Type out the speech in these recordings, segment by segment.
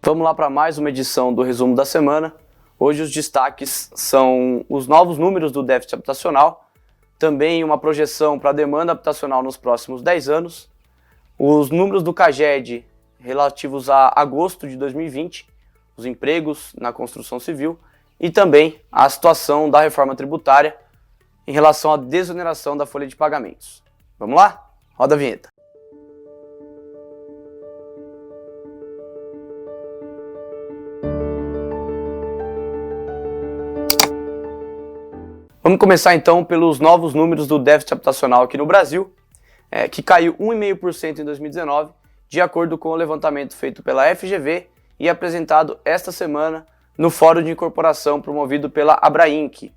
Vamos lá para mais uma edição do resumo da semana. Hoje os destaques são os novos números do déficit habitacional, também uma projeção para a demanda habitacional nos próximos 10 anos, os números do CAGED relativos a agosto de 2020, os empregos na construção civil e também a situação da reforma tributária em relação à desoneração da folha de pagamentos. Vamos lá? Roda a vinheta. Vamos começar então pelos novos números do déficit habitacional aqui no Brasil, que caiu 1,5% em 2019, de acordo com o levantamento feito pela FGV e apresentado esta semana no Fórum de Incorporação promovido pela Abrainc.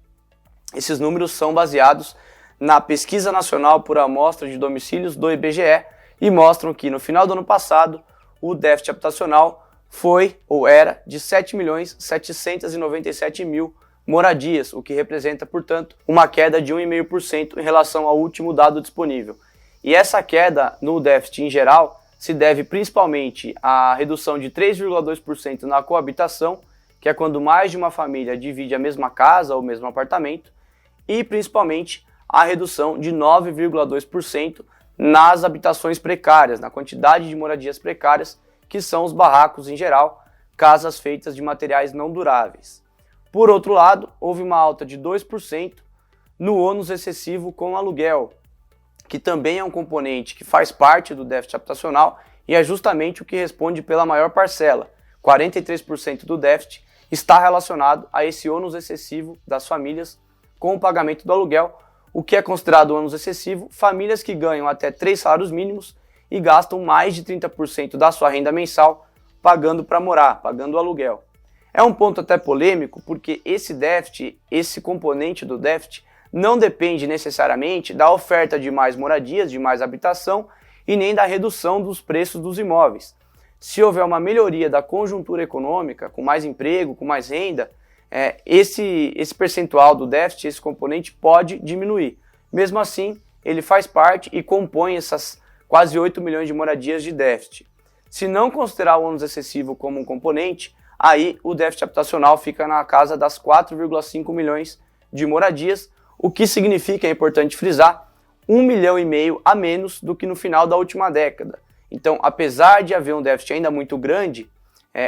Esses números são baseados na Pesquisa Nacional por Amostra de Domicílios do IBGE e mostram que no final do ano passado o déficit habitacional foi ou era de 7.797.000 moradias, o que representa, portanto, uma queda de 1,5% em relação ao último dado disponível. E essa queda no déficit em geral se deve principalmente à redução de 3,2% na coabitação, que é quando mais de uma família divide a mesma casa ou o mesmo apartamento, e principalmente à redução de 9,2% nas habitações precárias, na quantidade de moradias precárias, que são os barracos em geral, casas feitas de materiais não duráveis. Por outro lado, houve uma alta de 2% no ônus excessivo com aluguel, que também é um componente que faz parte do déficit habitacional e é justamente o que responde pela maior parcela. 43% do déficit está relacionado a esse ônus excessivo das famílias com o pagamento do aluguel. O que é considerado ônus excessivo? Famílias que ganham até 3 salários mínimos e gastam mais de 30% da sua renda mensal pagando para morar, pagando o aluguel. É um ponto até polêmico, porque esse déficit, esse componente do déficit, não depende necessariamente da oferta de mais moradias, de mais habitação, e nem da redução dos preços dos imóveis. Se houver uma melhoria da conjuntura econômica, com mais emprego, com mais renda, esse percentual do déficit, esse componente pode diminuir. Mesmo assim, ele faz parte e compõe essas quase 8 milhões de moradias de déficit. Se não considerar o ônus excessivo como um componente, aí o déficit habitacional fica na casa das 4,5 milhões de moradias, o que significa, é importante frisar, 1,5 milhão a menos do que no final da última década. Então, apesar de haver um déficit ainda muito grande,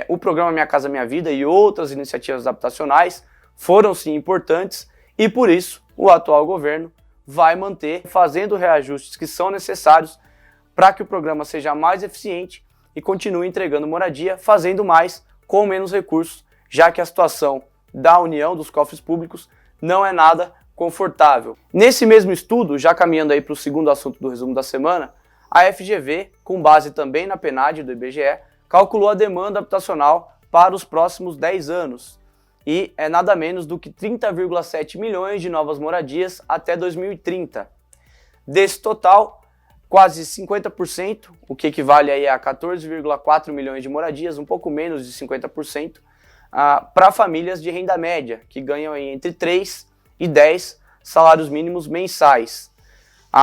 o programa Minha Casa Minha Vida e outras iniciativas habitacionais foram sim importantes e por isso o atual governo vai manter fazendo reajustes que são necessários para que o programa seja mais eficiente e continue entregando moradia, fazendo mais com menos recursos, já que a situação da União, dos cofres públicos, não é nada confortável. Nesse mesmo estudo, já caminhando aí para o segundo assunto do resumo da semana, a FGV, com base também na PNAD do IBGE, calculou a demanda habitacional para os próximos 10 anos, e é nada menos do que 30,7 milhões de novas moradias até 2030. Desse total, quase 50%, o que equivale aí a 14,4 milhões de moradias, um pouco menos de 50%, para famílias de renda média, que ganham aí entre 3 e 10 salários mínimos mensais.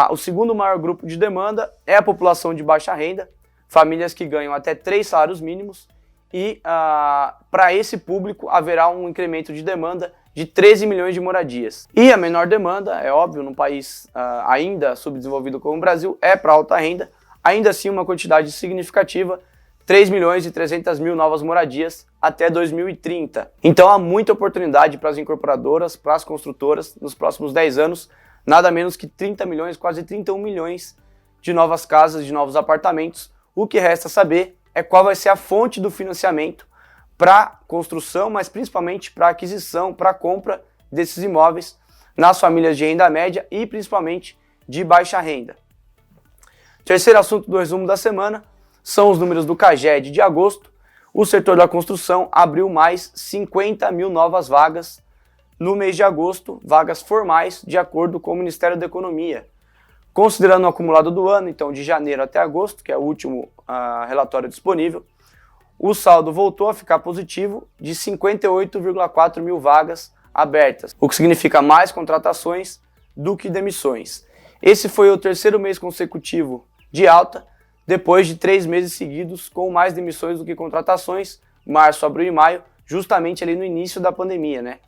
O segundo maior grupo de demanda é a população de baixa renda, famílias que ganham até 3 salários mínimos, e para esse público haverá um incremento de demanda de 13 milhões de moradias. E a menor demanda, é óbvio, num país ainda subdesenvolvido como o Brasil, é para alta renda, ainda assim uma quantidade significativa, 3 milhões e 300 mil novas moradias até 2030. Então há muita oportunidade para as incorporadoras, para as construtoras, nos próximos 10 anos, nada menos que 30 milhões, quase 31 milhões de novas casas, de novos apartamentos. O que resta saber é qual vai ser a fonte do financiamento para construção, mas principalmente para aquisição, para compra desses imóveis nas famílias de renda média e principalmente de baixa renda. Terceiro assunto do resumo da semana são os números do CAGED de agosto. O setor da construção abriu mais 50 mil novas vagas no mês de agosto, vagas formais, de acordo com o Ministério da Economia. Considerando o acumulado do ano, então de janeiro até agosto, que é o último relatório disponível, o saldo voltou a ficar positivo de 58,4 mil vagas abertas, o que significa mais contratações do que demissões. Esse foi o terceiro mês consecutivo de alta, depois de 3 meses seguidos com mais demissões do que contratações, março, abril e maio, justamente ali no início da pandemia, né?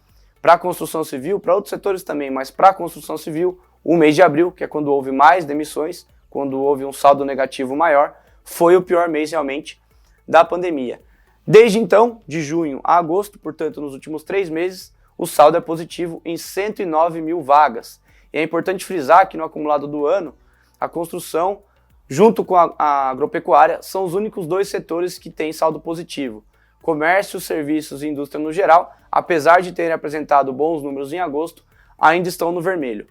Para a construção civil, para outros setores também, mas para a construção civil, o mês de abril, que é quando houve mais demissões, quando houve um saldo negativo maior, foi o pior mês realmente da pandemia. Desde então, de junho a agosto, portanto nos últimos 3 meses, o saldo é positivo em 109 mil vagas. E é importante frisar que no acumulado do ano, a construção, junto com a agropecuária, são os únicos 2 setores que têm saldo positivo. Comércio, serviços e indústria no geral, apesar de terem apresentado bons números em agosto, ainda estão no vermelho.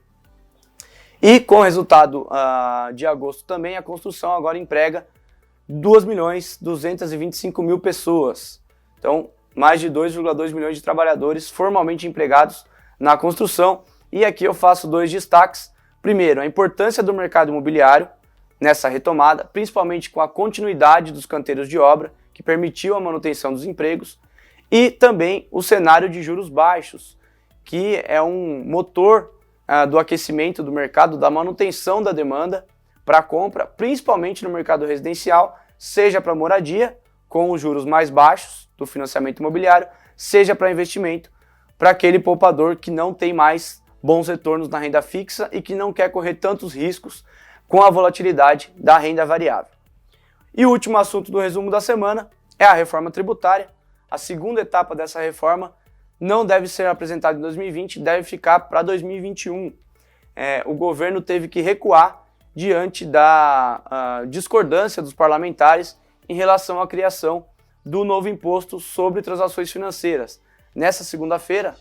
E com o resultado de agosto também, a construção agora emprega 2.225.000 pessoas. Então, mais de 2,2 milhões de trabalhadores formalmente empregados na construção. E aqui eu faço 2 destaques. Primeiro, a importância do mercado imobiliário nessa retomada, principalmente com a continuidade dos canteiros de obra, que permitiu a manutenção dos empregos, e também o cenário de juros baixos, que é um motor do aquecimento do mercado, da manutenção da demanda para compra, principalmente no mercado residencial, seja para moradia, com os juros mais baixos do financiamento imobiliário, seja para investimento, para aquele poupador que não tem mais bons retornos na renda fixa e que não quer correr tantos riscos com a volatilidade da renda variável. E o último assunto do resumo da semana é a reforma tributária. A segunda etapa dessa reforma não deve ser apresentada em 2020, deve ficar para 2021. O governo teve que recuar diante da discordância dos parlamentares em relação à criação do novo imposto sobre transações financeiras. Nessa segunda-feira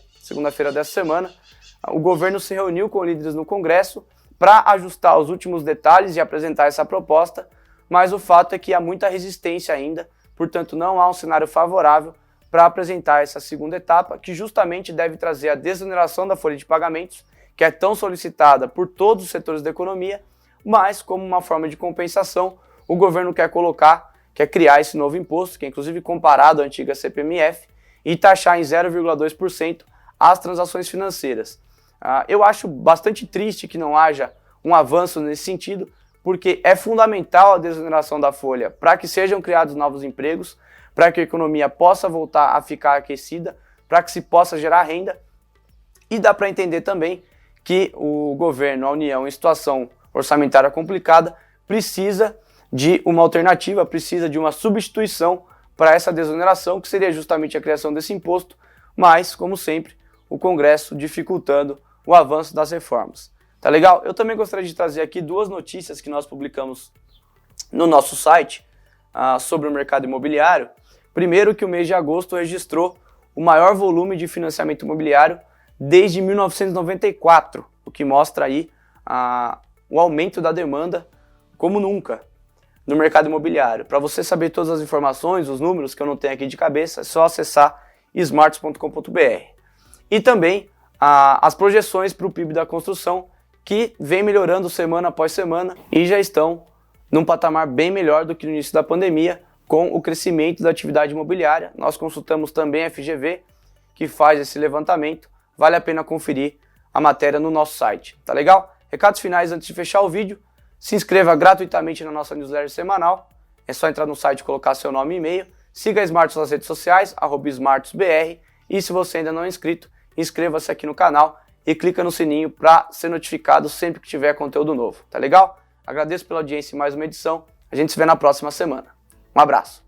dessa semana, o governo se reuniu com líderes no Congresso para ajustar os últimos detalhes e apresentar essa proposta, mas o fato é que há muita resistência ainda, portanto não há um cenário favorável para apresentar essa segunda etapa, que justamente deve trazer a desoneração da folha de pagamentos, que é tão solicitada por todos os setores da economia, mas como uma forma de compensação, o governo quer criar esse novo imposto, que é inclusive comparado à antiga CPMF, e taxar em 0,2% as transações financeiras. Eu acho bastante triste que não haja um avanço nesse sentido, porque é fundamental a desoneração da folha para que sejam criados novos empregos, para que a economia possa voltar a ficar aquecida, para que se possa gerar renda. E dá para entender também que o governo, a União, em situação orçamentária complicada, precisa de uma alternativa, precisa de uma substituição para essa desoneração, que seria justamente a criação desse imposto, mas, como sempre, o Congresso dificultando o avanço das reformas. Tá legal? Eu também gostaria de trazer aqui 2 notícias que nós publicamos no nosso site sobre o mercado imobiliário. Primeiro, que o mês de agosto registrou o maior volume de financiamento imobiliário desde 1994, o que mostra aí o aumento da demanda como nunca no mercado imobiliário. Para você saber todas as informações, os números que eu não tenho aqui de cabeça, é só acessar smarts.com.br. E também as projeções para o PIB da construção, que vem melhorando semana após semana e já estão num patamar bem melhor do que no início da pandemia, com o crescimento da atividade imobiliária. Nós consultamos também a FGV, que faz esse levantamento. Vale a pena conferir a matéria no nosso site, tá legal? Recados finais antes de fechar o vídeo. Se inscreva gratuitamente na nossa newsletter semanal. É só entrar no site e colocar seu nome e e-mail. Siga a Smarts nas redes sociais, @smartsbr. E se você ainda não é inscrito, inscreva-se aqui no canal e clica no sininho para ser notificado sempre que tiver conteúdo novo, tá legal? Agradeço pela audiência em mais uma edição. A gente se vê na próxima semana. Um abraço.